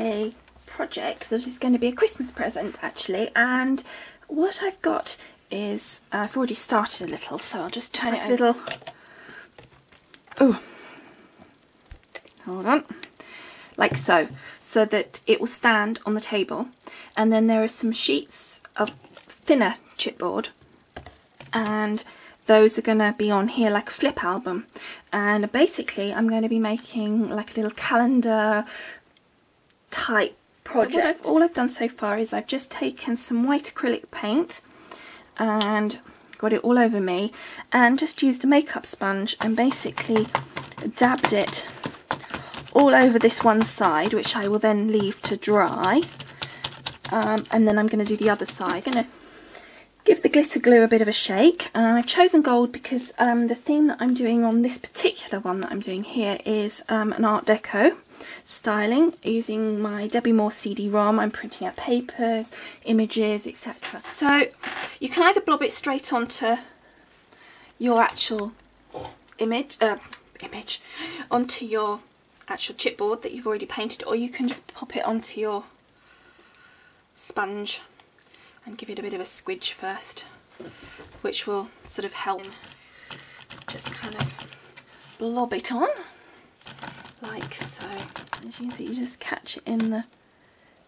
a project that is going to be a Christmas present actually, and what I've got is, I've already started a little, so I'll just turn it a little. Oh, hold on, like so, so that it will stand on the table. And then there are some sheets of thinner chipboard, and those are going to be on here like a flip album. And basically I'm going to be making like a little calendar type project. So all I've done so far is I've just taken some white acrylic paint and got it all over me, and just used a makeup sponge and basically dabbed it all over this one side, which I will then leave to dry. And then I'm going to do the other side. I'm going to give the glitter glue a bit of a shake. I've chosen gold because the theme that I'm doing on this particular one that I'm doing here is an Art Deco styling using my Debbie Moore CD-ROM. I'm printing out papers, images, etc. So you can either blob it straight onto your actual onto your actual chipboard that you've already painted, or you can just pop it onto your sponge and give it a bit of a squidge first, which will sort of help. Just kind of blob it on like so. As you can see, you just catch it in the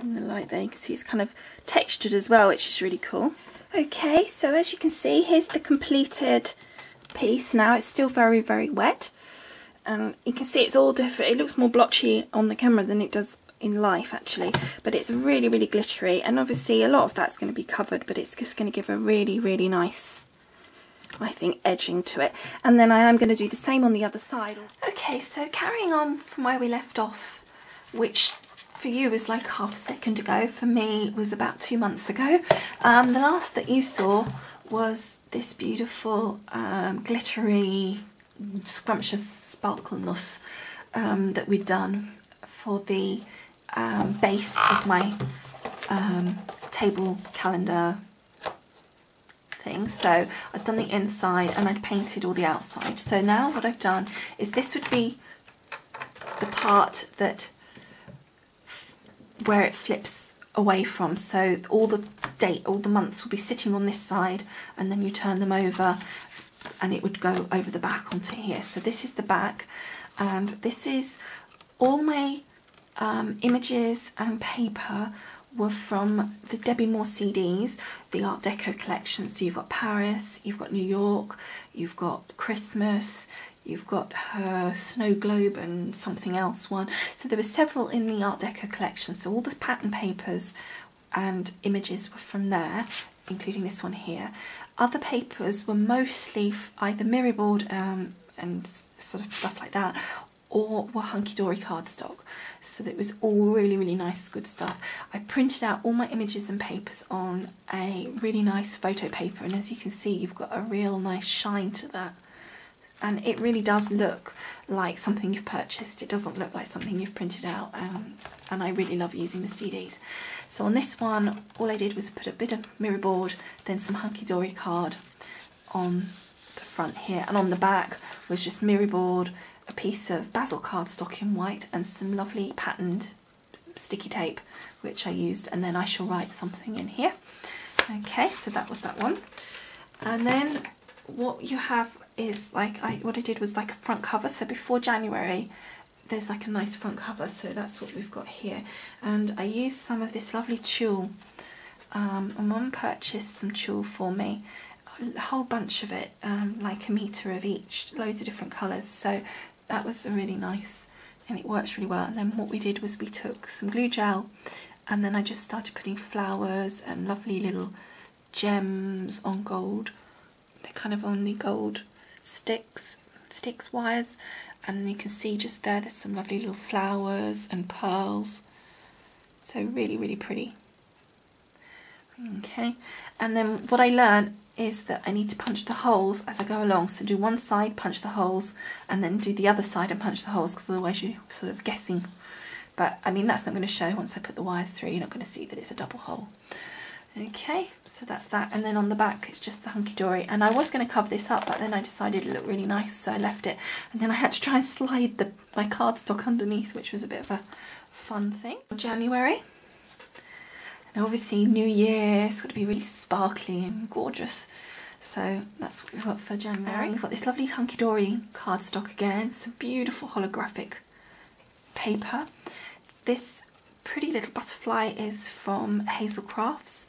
light there. You can see it's kind of textured as well, which is really cool. Okay, so as you can see, here's the completed piece now. It's still very, very wet, and you can see it's all different. It looks more blotchy on the camera than it does in life actually, but it's really, really glittery, and obviously a lot of that's going to be covered, but it's just going to give a really, really nice, I think, edging to it. And then I am going to do the same on the other side. Okay, so carrying on from where we left off, which for you was like half a second ago, for me was about 2 months ago. The last that you saw was this beautiful glittery, scrumptious sparkleness that we'd done for the base of my table calendar thing. So I've done the inside and I'd painted all the outside. So now what I've done is, this would be the part that where it flips away from. So all the months will be sitting on this side, and then you turn them over and it would go over the back onto here. So this is the back, and this is all my images and paper were from the Debbie Moore CDs, the Art Deco collection. So you've got Paris, you've got New York, you've got Christmas, you've got her snow globe and something else one. So there were several in the Art Deco collection. So all the pattern papers and images were from there, including this one here. Other papers were mostly either mirrorboard and sort of stuff like that, or were hunky-dory cardstock. So it was all really, really nice, good stuff. I printed out all my images and papers on a really nice photo paper, and as you can see, you've got a real nice shine to that. And it really does look like something you've purchased. It doesn't look like something you've printed out, and I really love using the CDs. So on this one, all I did was put a bit of mirrorboard, then some hunky-dory card on the front here, and on the back was just mirrorboard, a piece of basil cardstock in white, and some lovely patterned sticky tape, which I used, and then I shall write something in here. Okay, so that was that one. And then what you have is, like, what I did was like a front cover. So before January, there's like a nice front cover, so that's what we've got here. And I used some of this lovely tulle. Mum purchased some tulle for me, a whole bunch of it, like a metre of each, loads of different colours. So that was really nice, and it works really well. And then what we did was we took some glue gel, and then I just started putting flowers and lovely little gems on gold. They're kind of on the gold sticks wires, and you can see just there's some lovely little flowers and pearls. So really, really pretty. Okay, and then what I learned is that I need to punch the holes as I go along. So do one side, punch the holes, and then do the other side and punch the holes, because otherwise you're sort of guessing. But I mean, that's not going to show once I put the wires through. You're not going to see that it's a double hole. Okay, so that's that. And then on the back it's just the hunky-dory, and I was going to cover this up, but then I decided it looked really nice, so I left it. And then I had to try and slide my cardstock underneath, which was a bit of a fun thing. January. And obviously New Year, it's got to be really sparkly and gorgeous. So that's what we've got for January. We've got this lovely hunky-dory cardstock again, some beautiful holographic paper. This pretty little butterfly is from Hazel Crafts,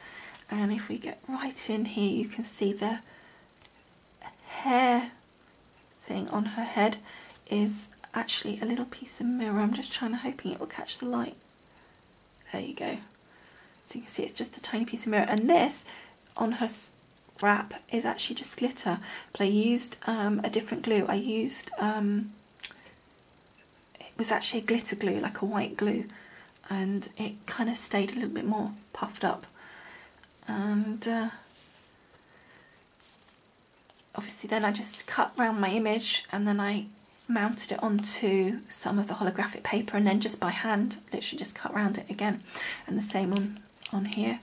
and if we get right in here you can see the hair thing on her head is actually a little piece of mirror. I'm just hoping it will catch the light. There you go. So you can see it's just a tiny piece of mirror, and this on her wrap is actually just glitter, but I used a different glue. I used it was actually a glitter glue, like a white glue, and it kind of stayed a little bit more puffed up. And obviously then I just cut around my image, and then I mounted it onto some of the holographic paper, and then just by hand literally just cut around it again, and the same on here.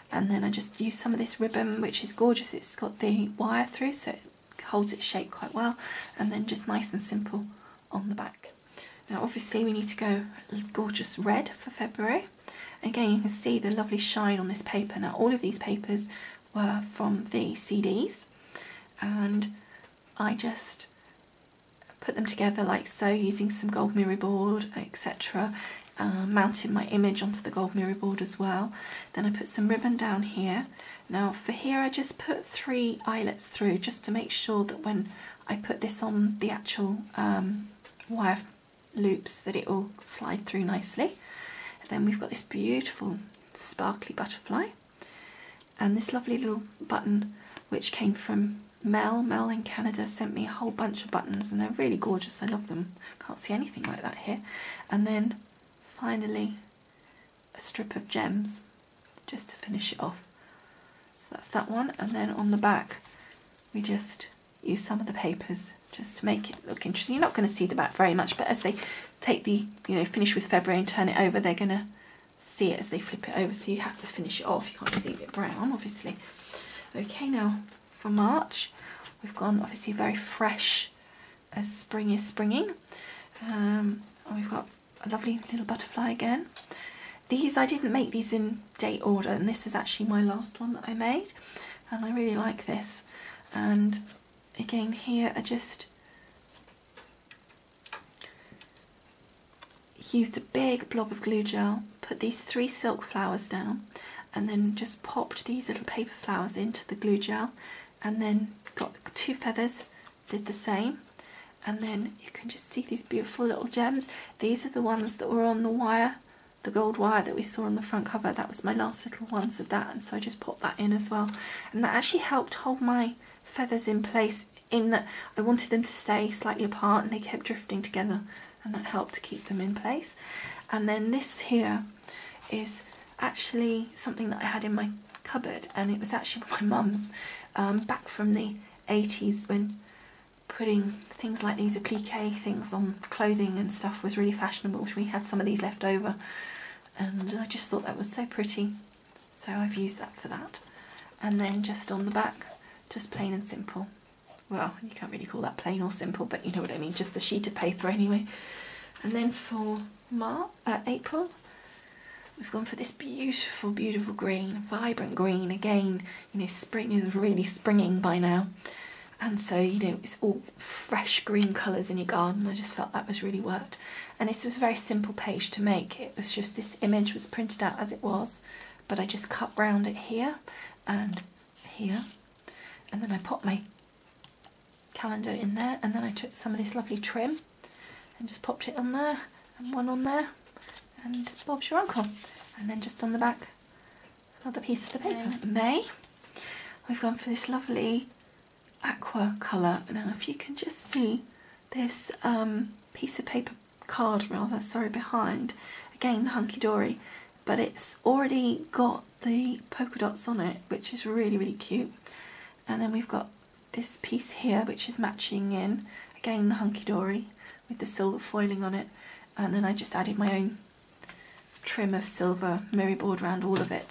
And then I just used some of this ribbon, which is gorgeous. It's got the wire through, so it holds its shape quite well, and then just nice and simple on the back. Now obviously we need to go gorgeous red for February. Again, you can see the lovely shine on this paper. Now all of these papers were from the CDs, and I just put them together like so, using some gold mirror board, etc. Mounted my image onto the gold mirror board as well. Then I put some ribbon down here. Now for here I just put 3 eyelets through, just to make sure that when I put this on the actual wire loops that it will slide through nicely. And then we've got this beautiful sparkly butterfly, and this lovely little button which came from Mel in Canada sent me a whole bunch of buttons, and they're really gorgeous. I love them. Can't see anything like that here. And then finally a strip of gems just to finish it off. So that's that one. And then on the back we just use some of the papers just to make it look interesting. You're not going to see the back very much, but as they take the, finish with February and turn it over, they're going to see it as they flip it over, so you have to finish it off. You can't just leave it brown, obviously. Okay, now for March, we've gone obviously very fresh, as spring is springing. And we've got a lovely little butterfly again. These, I didn't make these in date order, and this was actually my last one that I made, and I really like this. And again here I just used a big blob of glue gel, put these 3 silk flowers down, and then just popped these little paper flowers into the glue gel, and then got 2 feathers, did the same, and then you can just see these beautiful little gems. These are the ones that were on the wire, the gold wire that we saw on the front cover. That was my last little ones of that, and so I just popped that in as well, and that actually helped hold my feathers in place, in that I wanted them to stay slightly apart and they kept drifting together, and that helped to keep them in place. And then this here is actually something that I had in my cupboard, and it was actually my mum's, back from the 80s, when putting things like these applique things on clothing and stuff was really fashionable. We had some of these left over, and I just thought that was so pretty, so I've used that for that. And then just on the back, just plain and simple. Well, you can't really call that plain or simple, but you know what I mean, just a sheet of paper anyway. And then for April, we've gone for this beautiful, beautiful green, vibrant green. Again, spring is really springing by now. And so, it's all fresh green colours in your garden. I just felt that was really worked. And this was a very simple page to make. It was just, this image was printed out as it was, but I just cut round it here and here. And then I popped my calendar in there, and then I took some of this lovely trim and just popped it on there, and one on there, and Bob's your uncle. And then just on the back, another piece of the paper. May, we've gone for this lovely aqua colour. Now if you can just see this piece of paper card behind, again the hunky-dory, but it's already got the polka dots on it, which is really, really cute. And then we've got this piece here which is matching in, again the hunky-dory with the silver foiling on it, and then I just added my own trim of silver mirror board around all of it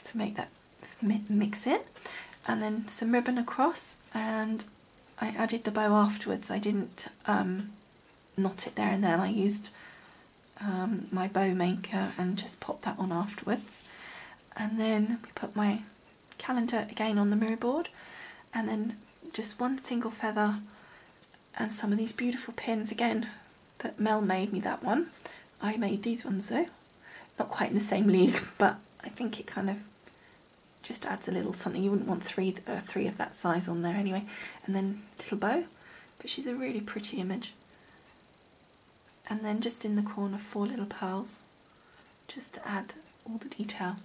to make that mix in. And then some ribbon across, and I added the bow afterwards. I didn't knot it there and then. I used my bow maker and just pop that on afterwards. And then we put my calendar again on the mirror board, and then just one single feather and some of these beautiful pins again that Mel made me. That one I made these ones though, not quite in the same league, but I think it kind of just adds a little something. You wouldn't want three of that size on there anyway. And then little bow, but she's a really pretty image. And then just in the corner 4 little pearls, just to add all the detail.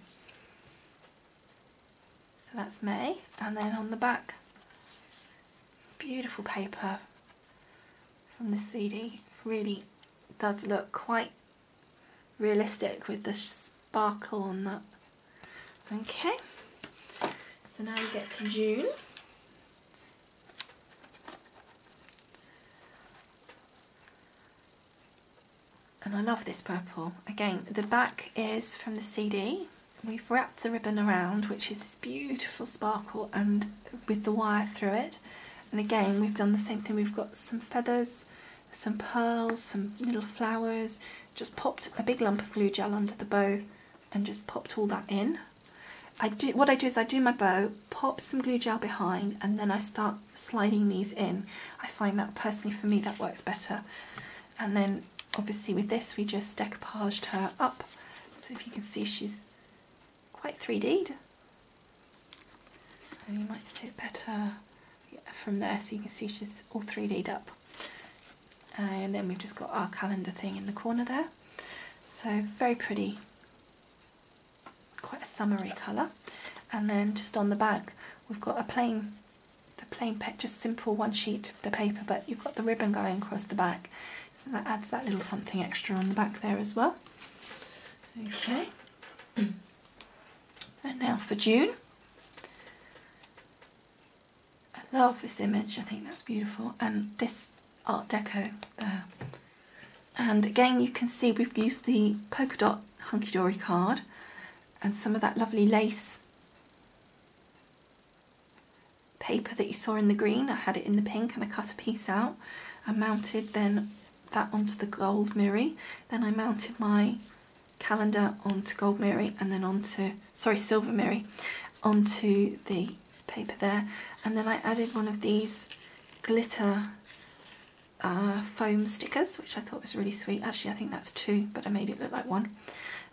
So that's May. And then on the back, beautiful paper from the CD. Really does look quite realistic with the sparkle on that. Okay, so now we get to June. And I love this purple. Again, the back is from the CD. We've wrapped the ribbon around, which is this beautiful sparkle, and with the wire through it. And again, we've done the same thing. We've got some feathers, some pearls, some little flowers. Just popped a big lump of glue gel under the bow and just popped all that in. What I do is I do my bow, pop some glue gel behind, and then I start sliding these in. I find that personally for me that works better. And then obviously with this we just decoupaged her up. So if you can see, she's quite 3D'd. And you might see it better from there, so you can see she's all 3D'd up. And then we've just got our calendar thing in the corner there. So very pretty, quite a summery colour. And then just on the back we've got just simple one sheet of the paper, but you've got the ribbon going across the back, so that adds that little something extra on the back there as well. Okay. And now for June. I love this image, I think that's beautiful, and this Art Deco there. And again, you can see we've used the polka dot hunky dory card and some of that lovely lace paper that you saw in the green. I had it in the pink and I cut a piece out and mounted then that onto the gold mirror. Then I mounted my calendar onto gold mirror and then onto, silver mirror, onto the paper there. And then I added one of these glitter foam stickers, which I thought was really sweet. Actually, I think that's 2, but I made it look like 1.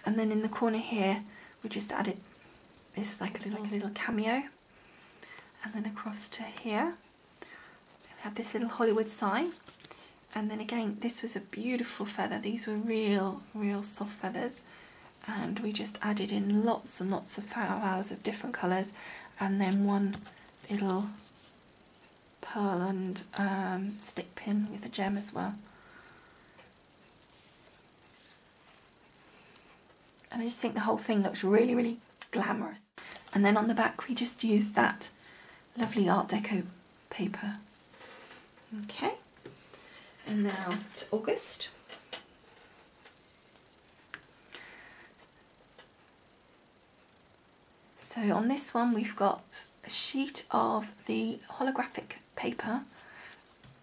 And then in the corner here, we just added this like a little cameo. And then across to here, we have this little Hollywood sign. And then again, this was a beautiful feather. These were real soft feathers. And we just added in lots and lots of flowers of different colours. And then one little pearl and stick pin with a gem as well. And I just think the whole thing looks really glamorous. And then on the back we just used that lovely Art Deco paper. Okay, and now to August. So on this one we've got a sheet of the holographic paper,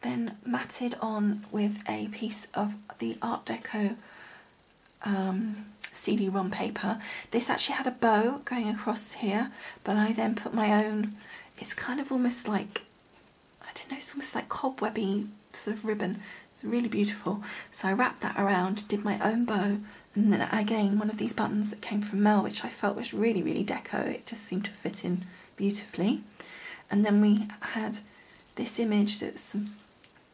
then matted on with a piece of the Art Deco CD-ROM paper. This actually had a bow going across here, but I then put my own, it's kind of almost like, I don't know, it's almost like cobwebby sort of ribbon. It's really beautiful. So I wrapped that around, did my own bow, and then again one of these buttons that came from Mel, which I felt was really deco. It just seemed to fit in beautifully. And then we had this image that's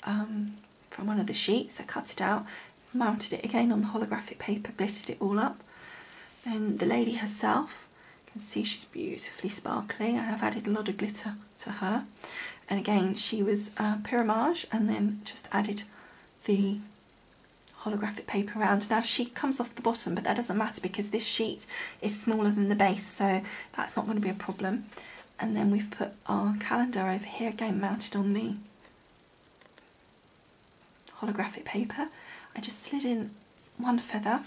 from one of the sheets. I cut it out, mounted it again on the holographic paper, glittered it all up. Then the lady herself, you can see she's beautifully sparkly. I have added a lot of glitter to her. And again, she was pyramage, and then just added the holographic paper around. Now she comes off the bottom, but that doesn't matter because this sheet is smaller than the base, so that's not going to be a problem. And then we've put our calendar over here, again mounted on the holographic paper. I just slid in one feather,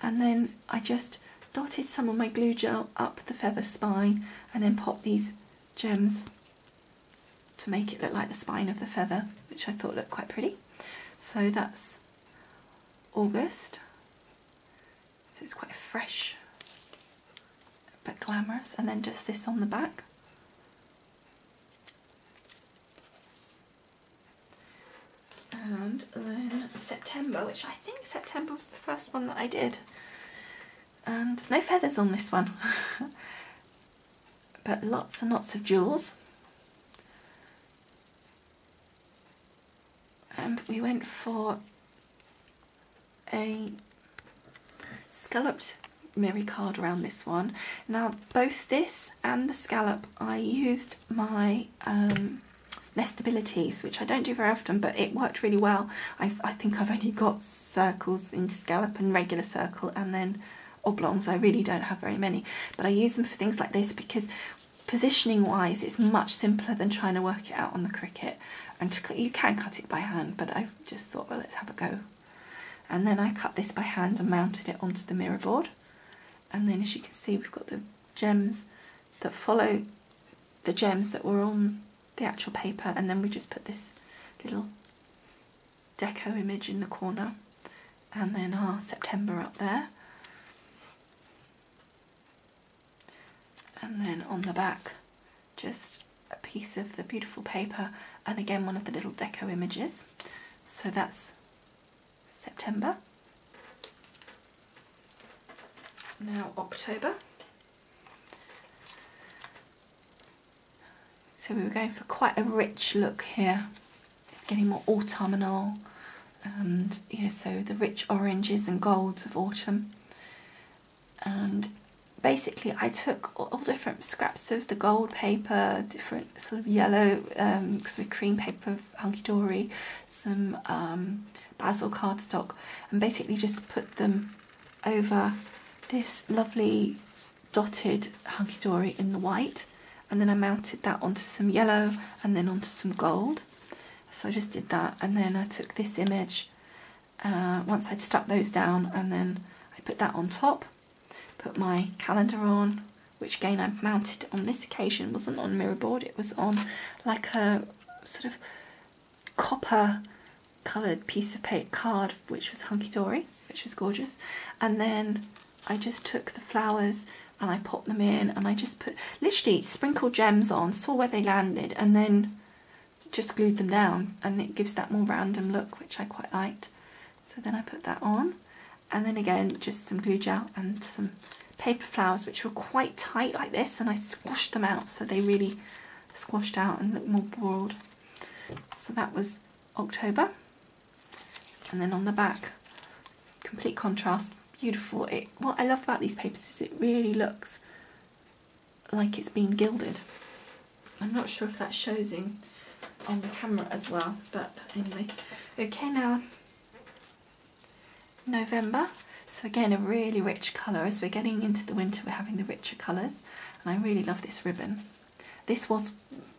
and then I just dotted some of my glue gel up the feather spine, and then popped these gems to make it look like the spine of the feather, which I thought looked quite pretty. So that's August. So it's quite fresh but glamorous, and then just this on the back. And then September, which I think September was the first one that I did. And no feathers on this one. But lots and lots of jewels. And we went for a scalloped mirror card around this one. Now both this and the scallop, I used my nestabilities, which I don't do very often, but it worked really well. I think I've only got circles in scallop and regular circle, and then oblongs. I really don't have very many, but I use them for things like this because positioning wise it's much simpler than trying to work it out on the Cricut. And you can cut it by hand, but I just thought, well, let's have a go. And then I cut this by hand and mounted it onto the mirror board. And then as you can see, we've got the gems that follow the gems that were on the actual paper, and then we just put this little deco image in the corner, and then our September up there. And then on the back, just a piece of the beautiful paper, and again one of the little deco images. So that's September. Now October. So we were going for quite a rich look here. It's getting more autumnal, and you know, so the rich oranges and golds of autumn. And basically I took all different scraps of the gold paper, different sort of yellow sort of cream paper hunky-dory, some basil cardstock, and basically just put them over this lovely dotted hunky-dory in the white, and then I mounted that onto some yellow and then onto some gold. So I just did that, and then I took this image once I'd stuck those down, and then I put that on top, put my calendar on, which again I mounted on this occasion, wasn't on mirror board, it was on like a sort of copper coloured piece of paper card, which was hunky-dory, which was gorgeous. And then I just took the flowers and I popped them in, and I just put, literally sprinkled gems on, saw where they landed, and then just glued them down, and it gives that more random look, which I quite liked. So then I put that on, and then again just some glue gel and some paper flowers, which were quite tight like this, and I squashed them out so they really squashed out and looked more broad. So that was October. And then on the back, complete contrast, beautiful. What I love about these papers is it really looks like it's been gilded. I'm not sure if that shows in on the camera as well, but anyway. Okay, now November. So again, a really rich colour. As we're getting into the winter, we're having the richer colours, and I really love this ribbon. This was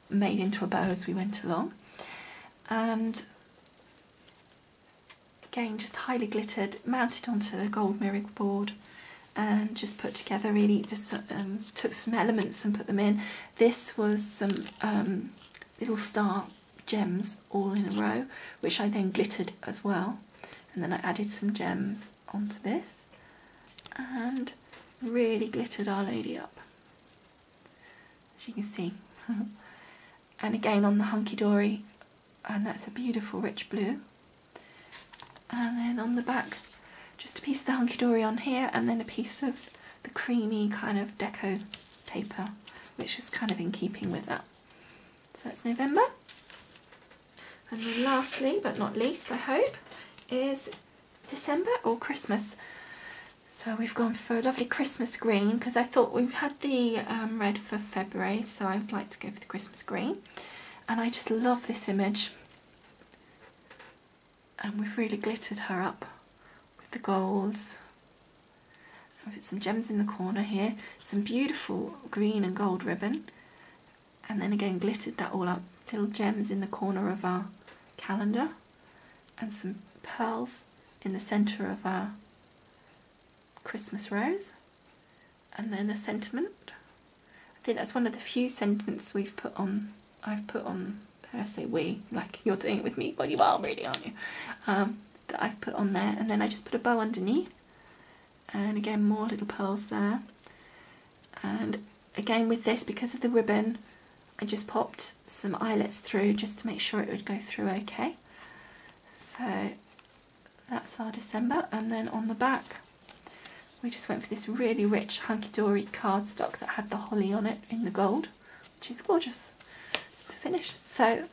made into a bow as we went along, and again just highly glittered, mounted onto the gold mirror board, and just put together, really just took some elements and put them in. This was some little star gems all in a row, which I then glittered as well, and then I added some gems onto this and really glittered Our Lady up, as you can see. And again on the hunky-dory, and that's a beautiful rich blue. And then on the back, just a piece of the hunky-dory on here, and then a piece of the creamy kind of deco paper, which is kind of in keeping with that. So that's November. And then lastly, but not least, I hope, is December or Christmas. So we've gone for a lovely Christmas green, because I thought we had the red for February, so I'd like to go for the Christmas green. And I just love this image. And we've really glittered her up with the golds. I've put some gems in the corner here, some beautiful green and gold ribbon, and then again glittered that all up, little gems in the corner of our calendar, and some pearls in the centre of our Christmas rose, and then a sentiment. I think that's one of the few sentiments I've put on, I say we, like you're doing it with me, well you are really, aren't you? that I've put on there, and then I just put a bow underneath, and again more little pearls there. And again with this, because of the ribbon, I just popped some eyelets through just to make sure it would go through okay. So that's our December, and then on the back we just went for this really rich hunky-dory cardstock that had the holly on it in the gold, which is gorgeous to finish. So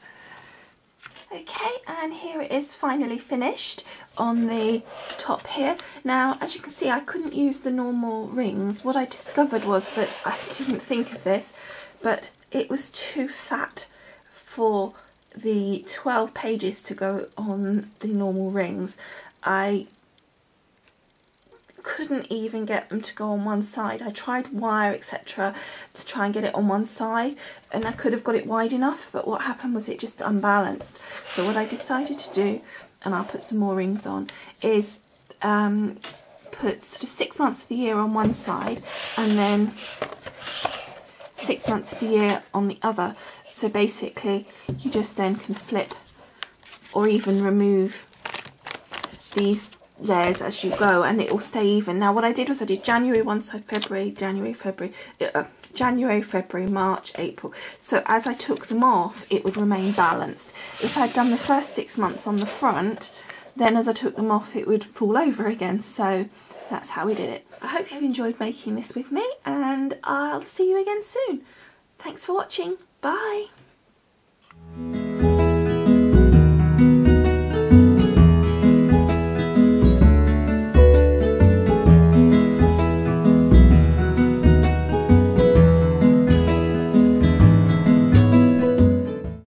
okay, and here it is finally finished on the top here. Now, as you can see, I couldn't use the normal rings. What I discovered was that I didn't think of this, but it was too fat for the 12 pages to go on the normal rings. I couldn't even get them to go on one side. I tried wire, etc., to try and get it on one side, and I could have got it wide enough, but what happened was it just unbalanced. So what I decided to do, and I'll put some more rings on, is put sort of 6 months of the year on one side and then 6 months of the year on the other. So basically you just then can flip or even remove these layers as you go, and it will stay even. Now what I did was I did January one side, February, January, February, March, April. So as I took them off, it would remain balanced. If I'd done the first 6 months on the front, then as I took them off, it would fall over again. So that's how we did it. I hope you've enjoyed making this with me, and I'll see you again soon. Thanks for watching. Bye.